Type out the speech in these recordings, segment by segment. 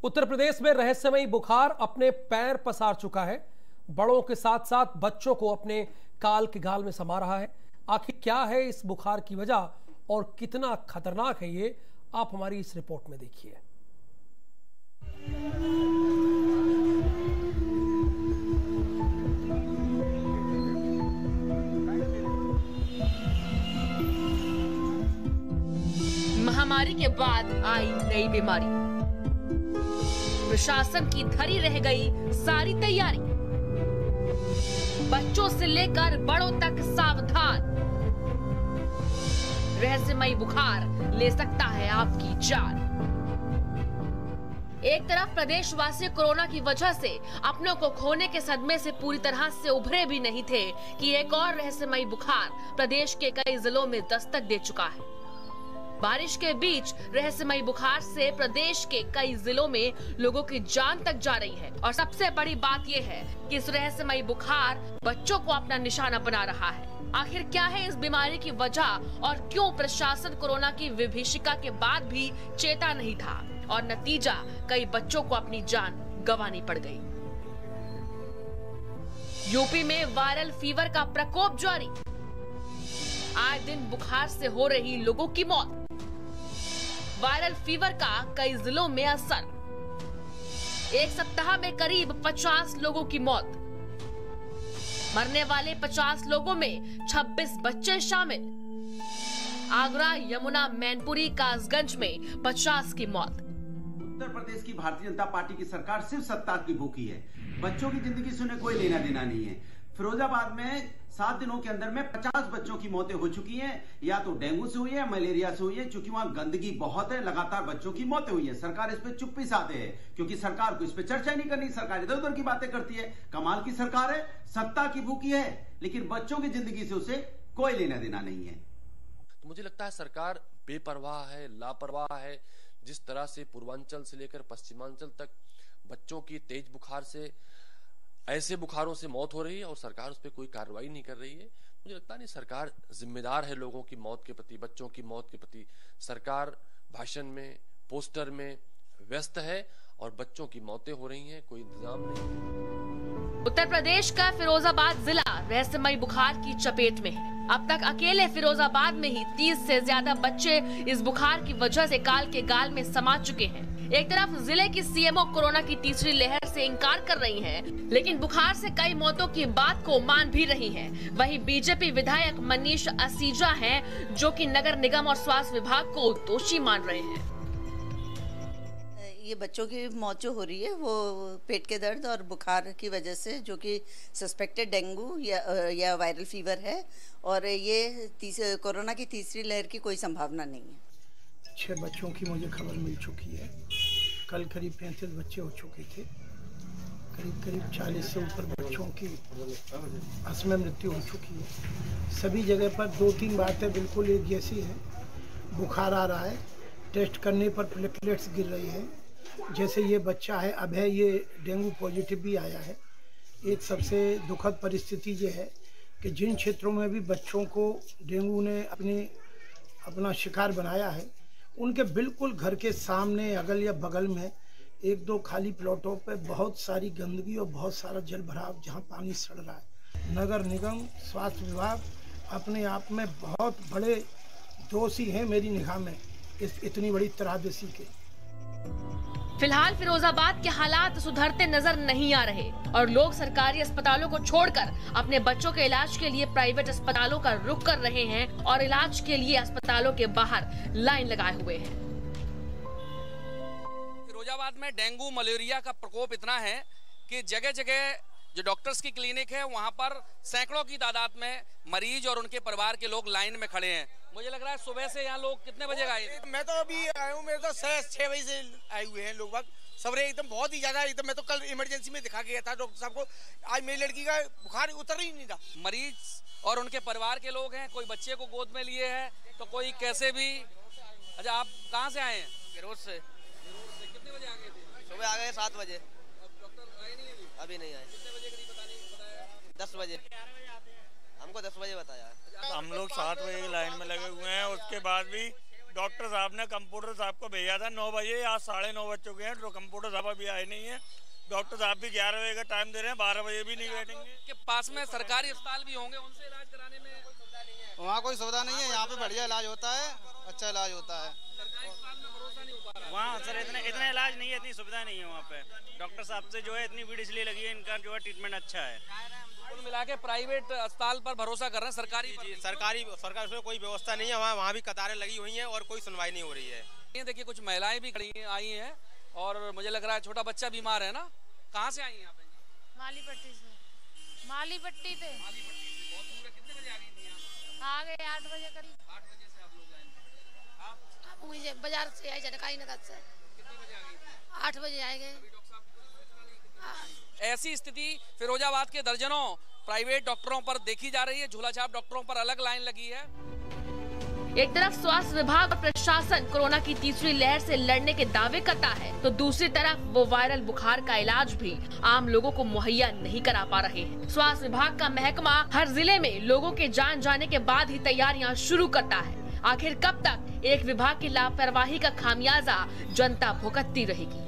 उत्तर प्रदेश में रहस्यमयी बुखार अपने पैर पसार चुका है। बड़ों के साथ साथ बच्चों को अपने काल के गाल में समा रहा है। आखिर क्या है इस बुखार की वजह और कितना खतरनाक है ये, आप हमारी इस रिपोर्ट में देखिए। महामारी के बाद आई नई बीमारी, प्रशासन की धरी रह गई सारी तैयारी, बच्चों से लेकर बड़ों तक सावधान, रहस्यमयी बुखार ले सकता है आपकी जान। एक तरफ प्रदेशवासी कोरोना की वजह से अपनों को खोने के सदमे से पूरी तरह से उभरे भी नहीं थे कि एक और रहस्यमयी बुखार प्रदेश के कई जिलों में दस्तक दे चुका है। बारिश के बीच रहस्यमयी बुखार से प्रदेश के कई जिलों में लोगों की जान तक जा रही है और सबसे बड़ी बात यह है कि इस रहस्यमयी बुखार बच्चों को अपना निशाना बना रहा है। आखिर क्या है इस बीमारी की वजह और क्यों प्रशासन कोरोना की विभीषिका के बाद भी चेता नहीं था और नतीजा कई बच्चों को अपनी जान गंवानी पड़ गई। यूपी में वायरल फीवर का प्रकोप जारी, आए दिन बुखार से हो रही लोगों की मौत, वायरल फीवर का कई जिलों में असर, एक सप्ताह में करीब 50 लोगों की मौत, मरने वाले 50 लोगों में 26 बच्चे शामिल, आगरा, यमुना, मैनपुरी, कासगंज में 50 की मौत। उत्तर प्रदेश की भारतीय जनता पार्टी की सरकार सिर्फ सत्ता की भूखी है, बच्चों की जिंदगी से उन्हें कोई लेना देना नहीं है। फिरोजाबाद में 7 दिनों के अंदर में 50 बच्चों की मौतें हो चुकी हैं, या तो डेंगू से हुई है, मलेरिया से हुई है, क्योंकि वहां गंदगी बहुत है, लगातार बच्चों की मौतें हुई है। सरकार इस पे चुप्पी साधे है, क्योंकि सरकार को इस पे चर्चा नहीं करनी, सरकार इधर उधर की बातें करती है। कमाल की सरकार है, सत्ता की भूखी है, लेकिन बच्चों की जिंदगी से उसे कोई लेना देना नहीं है। तो मुझे लगता है सरकार बेपरवाह है, लापरवाह है। जिस तरह से पूर्वांचल से लेकर पश्चिमांचल तक बच्चों की तेज बुखार से, ऐसे बुखारों से मौत हो रही है और सरकार उस पर कोई कार्रवाई नहीं कर रही है। मुझे लगता नहीं सरकार जिम्मेदार है लोगों की मौत के प्रति, बच्चों की मौत के प्रति। सरकार भाषण में, पोस्टर में व्यस्त है और बच्चों की मौतें हो रही हैं, कोई इंतजाम नहीं। उत्तर प्रदेश का फिरोजाबाद जिला रहस्यमयी बुखार की चपेट में है। अब तक अकेले फिरोजाबाद में ही 30 से ज्यादा बच्चे इस बुखार की वजह से काल के गाल में समा चुके हैं। एक तरफ जिले की सीएमओ कोरोना की तीसरी लहर से इंकार कर रही हैं, लेकिन बुखार से कई मौतों की बात को मान भी रही हैं। वहीं बीजेपी विधायक मनीष असीजा हैं, जो कि नगर निगम और स्वास्थ्य विभाग को दोषी मान रहे हैं। ये बच्चों की मौत जो हो रही है वो पेट के दर्द और बुखार की वजह से, जो कि सस्पेक्टेड डेंगू या वायरल फीवर है, और ये कोरोना की तीसरी लहर की कोई संभावना नहीं है। 6 बच्चों की मुझे खबर मिल चुकी है। कल करीब 35 बच्चे हो चुके थे, करीब 40 से ऊपर बच्चों की असमय मृत्यु हो चुकी है। सभी जगह पर 2-3 बातें बिल्कुल एक जैसी है। बुखार आ रहा है, टेस्ट करने पर प्लेटलेट्स गिर रही है। जैसे ये बच्चा है अभय, ये डेंगू पॉजिटिव भी आया है। एक सबसे दुखद परिस्थिति ये है कि जिन क्षेत्रों में भी बच्चों को डेंगू ने अपना शिकार बनाया है, उनके बिल्कुल घर के सामने, अगल या बगल में 1-2 खाली प्लॉटों पे बहुत सारी गंदगी और बहुत सारा जल भराव, जहाँ पानी सड़ रहा है। नगर निगम, स्वास्थ्य विभाग अपने आप में बहुत बड़े दोषी हैं मेरी निगाह में इस इतनी बड़ी त्रासदी के। फिलहाल फिरोजाबाद के हालात सुधरते नजर नहीं आ रहे और लोग सरकारी अस्पतालों को छोड़कर अपने बच्चों के इलाज के लिए प्राइवेट अस्पतालों का रुख कर रहे हैं और इलाज के लिए अस्पतालों के बाहर लाइन लगाए हुए हैं। फिरोजाबाद में डेंगू मलेरिया का प्रकोप इतना है कि जगह जगह जो डॉक्टर्स की क्लिनिक है वहां पर सैकड़ों की तादाद में मरीज और उनके परिवार के लोग लाइन में खड़े हैं। मुझे लग रहा है सुबह से यहाँ लोग कितने बजे आए? मैं तो अभी आया हूँ, मेरे तो 6 बजे से आए हुए हैं लोग। सवेरे एकदम बहुत ही ज्यादा, एकदम मैं तो कल इमरजेंसी में दिखा गया था डॉक्टर साहब को। आज मेरी लड़की का बुखार उतर ही नहीं था। मरीज और उनके परिवार के लोग हैं, कोई बच्चे को गोद में लिए है तो कोई कैसे भी। अच्छा, आप कहाँ से आए हैं? गिरोज से। कितने बजे आ गए थे? सुबह आ गए 7 बजे। डॉक्टर आए नहीं अभी नहीं आए। कितने बजे करीब बताया? 10 बजे। हमको 10 बजे बताया। हम लोग 7 बजे की लाइन में लगे हुए हैं, उसके बाद भी डॉक्टर साहब ने कंप्यूटर साहब को भेजा था 9 बजे, आज 9:30 बज चुके हैं, तो कंप्यूटर साहब अभी आए नहीं है। डॉक्टर साहब भी 11 बजे का टाइम दे रहे हैं, 12 बजे भी नहीं बैठेंगे। के पास में सरकारी अस्पताल भी होंगे, उनसे इलाज कराने में वहाँ कोई सुविधा नहीं है। यहाँ पे बढ़िया इलाज होता है, अच्छा इलाज होता है। सरकारी अस्पताल में भरोसा नहीं हो पा रहा। वहाँ सर इतना इलाज नहीं है, इतनी सुविधा नहीं है वहाँ पे। डॉक्टर साहब से जो है इतनी भीड़ इसलिए लगी है, इनका जो है ट्रीटमेंट अच्छा है। कुल मिला के प्राइवेट अस्पताल पर भरोसा कर रहे हैं, सरकारी सरकार उसमें कोई व्यवस्था नहीं है। वहाँ भी कतारें लगी हुई हैं और कोई सुनवाई नहीं हो रही है। ये देखिए कुछ महिलाएं भी खड़ी आई हैं और मुझे लग रहा है छोटा बच्चा बीमार है ना। कहाँ से आई हैं आप? माली पट्टी से। माली पट्टी पे बहुत दूर है। कितने बजे आ गई थी यहाँ? आ गए 8 बजे करीब। 8 बजे से आप लोग लाइन। आप मुझे बाजार से आई जनकाई नगर से। कितने बजे आ गई थी? 8 बजे आए गए। ऐसी स्थिति फिरोजाबाद के दर्जनों प्राइवेट डॉक्टरों पर देखी जा रही है। झोलाछाप डॉक्टरों पर अलग लाइन लगी है। एक तरफ स्वास्थ्य विभाग और प्रशासन कोरोना की तीसरी लहर से लड़ने के दावे करता है, तो दूसरी तरफ वो वायरल बुखार का इलाज भी आम लोगों को मुहैया नहीं करा पा रहे हैं। स्वास्थ्य विभाग का महकमा हर जिले में लोगों के जान जाने के बाद ही तैयारियां शुरू करता है। आखिर कब तक एक विभाग की लापरवाही का खामियाजा जनता भुगतती रहेगी?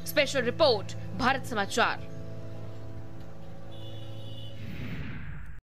स्पेशल रिपोर्ट, भारत समाचार।